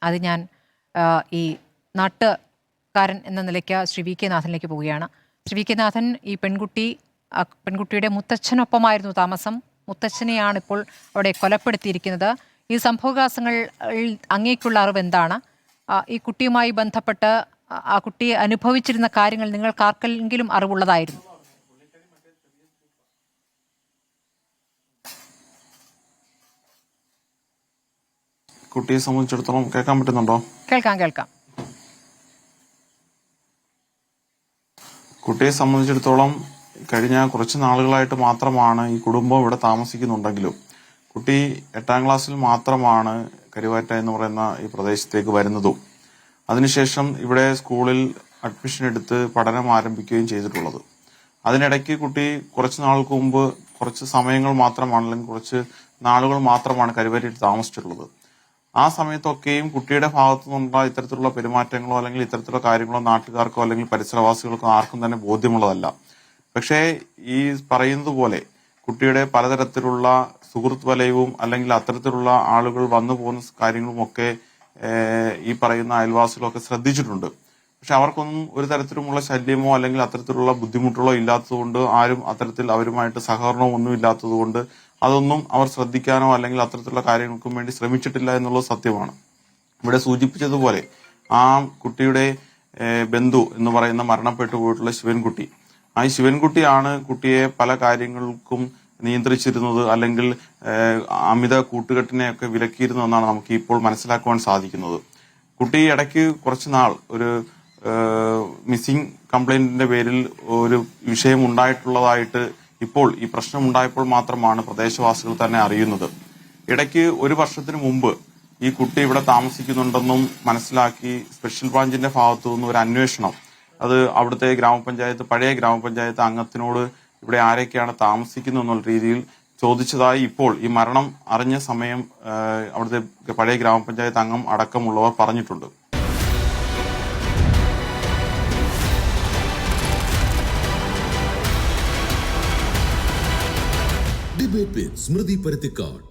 അത് ഞാൻ ഈ നാട്ടുകാരൻ എന്ന നിലയ്ക്ക് ശ്രീ വി കെ നാഥനിലേക്ക് പോവുകയാണ്. ശ്രീ വി കെ നാഥൻ, ഈ പെൺകുട്ടിയുടെ മുത്തച്ഛനൊപ്പമായിരുന്നു താമസം. മുത്തച്ഛനെയാണ് ഇപ്പോൾ അവിടെ കൊലപ്പെടുത്തിയിരിക്കുന്നത്. ഈ സംഭവവികാസങ്ങളിൽ അങ്ങേക്കുള്ള അറിവ് എന്താണ്? ഈ കുട്ടിയുമായി ബന്ധപ്പെട്ട് ആ കുട്ടി അനുഭവിച്ചിരുന്ന കാര്യങ്ങൾ നിങ്ങൾക്ക് ആർക്കെങ്കിലും അറിവുള്ളതായിരുന്നു? കുട്ടിയെ സംബന്ധിച്ചിടത്തോളം കേൾക്കാൻ പറ്റുന്നുണ്ടോ? കേൾക്കാം. കുട്ടിയെ സംബന്ധിച്ചിടത്തോളം കഴിഞ്ഞ കുറച്ച് നാളുകളായിട്ട് മാത്രമാണ് ഈ കുടുംബം ഇവിടെ താമസിക്കുന്നുണ്ടെങ്കിലും കുട്ടി 8ാം ക്ലാസ്സിൽ മാത്രമാണ് കരുവാറ്റ എന്ന് പറയുന്ന ഈ പ്രദേശത്തേക്ക് വരുന്നതും അതിനുശേഷം ഇവിടെ സ്കൂളിൽ അഡ്മിഷൻ എടുത്ത് പഠനം ആരംഭിക്കുകയും ചെയ്തിട്ടുള്ളത്. അതിനിടയ്ക്ക് കുട്ടി കുറച്ച് നാൾക്ക് മുമ്പ് കുറച്ച് സമയങ്ങൾ മാത്രമാണ്, അല്ലെങ്കിൽ കുറച്ച് നാളുകൾ മാത്രമാണ് കരുവാറ്റയിൽ താമസിച്ചിട്ടുള്ളത്. ആ സമയത്തൊക്കെയും കുട്ടിയുടെ ഭാഗത്തു നിന്നുള്ള ഇത്തരത്തിലുള്ള പെരുമാറ്റങ്ങളോ അല്ലെങ്കിൽ ഇത്തരത്തിലുള്ള കാര്യങ്ങളോ നാട്ടുകാർക്കോ അല്ലെങ്കിൽ പരിസരവാസികൾക്കോ ആർക്കും തന്നെ ബോധ്യമുള്ളതല്ല. പക്ഷേ ഈ പറയുന്നത് പോലെ കുട്ടിയുടെ പലതരത്തിലുള്ള സുഹൃത്ത് വലയവും അല്ലെങ്കിൽ അത്തരത്തിലുള്ള ആളുകൾ വന്നു പോകുന്ന കാര്യങ്ങളുമൊക്കെ ഈ പറയുന്ന അയൽവാസികളൊക്കെ ശ്രദ്ധിച്ചിട്ടുണ്ട്. പക്ഷെ അവർക്കൊന്നും ഒരു തരത്തിലുമുള്ള ശല്യമോ അല്ലെങ്കിൽ അത്തരത്തിലുള്ള ബുദ്ധിമുട്ടുകളോ ഇല്ലാത്തതുകൊണ്ട്, ആരും അത്തരത്തിൽ അവരുമായിട്ട് സഹകരണമോ ഒന്നും ഇല്ലാത്തതുകൊണ്ട് അതൊന്നും അവർ ശ്രദ്ധിക്കാനോ അല്ലെങ്കിൽ അത്തരത്തിലുള്ള കാര്യങ്ങൾക്കും വേണ്ടി ശ്രമിച്ചിട്ടില്ല എന്നുള്ളത് സത്യമാണ്. ഇവിടെ സൂചിപ്പിച്ചതുപോലെ ആ കുട്ടിയുടെ ബന്ധു എന്ന് പറയുന്ന മരണപ്പെട്ടു പോയിട്ടുള്ള ശിവൻകുട്ടി, ആ ശിവൻകുട്ടിയാണ് കുട്ടിയെ പല കാര്യങ്ങൾക്കും നിയന്ത്രിച്ചിരുന്നത്, അല്ലെങ്കിൽ അമിത കൂട്ടുകെട്ടിനെയൊക്കെ വിലക്കിയിരുന്നു എന്നാണ് നമുക്ക് ഇപ്പോൾ മനസ്സിലാക്കുവാൻ സാധിക്കുന്നത്. കുട്ടി ഇടയ്ക്ക് കുറച്ച് നാൾ ഒരു മിസ്സിംഗ് കംപ്ലൈന്റിന്റെ പേരിൽ ഒരു വിഷയം ഉണ്ടായിട്ടുള്ളതായിട്ട് ഇപ്പോൾ ഈ പ്രശ്നം ഉണ്ടായപ്പോൾ മാത്രമാണ് പ്രദേശവാസികൾ തന്നെ അറിയുന്നത്. ഇടയ്ക്ക് 1 വർഷത്തിന് മുമ്പ് ഈ കുട്ടി ഇവിടെ താമസിക്കുന്നുണ്ടെന്നും മനസ്സിലാക്കി സ്പെഷ്യൽ ബ്രാഞ്ചിന്റെ ഭാഗത്തു നിന്ന് ഒരു അന്വേഷണം, അത് അവിടുത്തെ പഴയ ഗ്രാമപഞ്ചായത്ത് അംഗത്തിനോട് ഇവിടെ ആരൊക്കെയാണ് താമസിക്കുന്നത് എന്നുള്ള രീതിയിൽ ചോദിച്ചതായി ഇപ്പോൾ ഈ മരണം അറിഞ്ഞ സമയം അവിടുത്തെ പഴയ ഗ്രാമപഞ്ചായത്ത് അംഗം അടക്കമുള്ളവർ പറഞ്ഞിട്ടുണ്ട്. ഡിബേറ്റ് വിത്ത് സ്മൃതി പരുത്തിക്കാട്.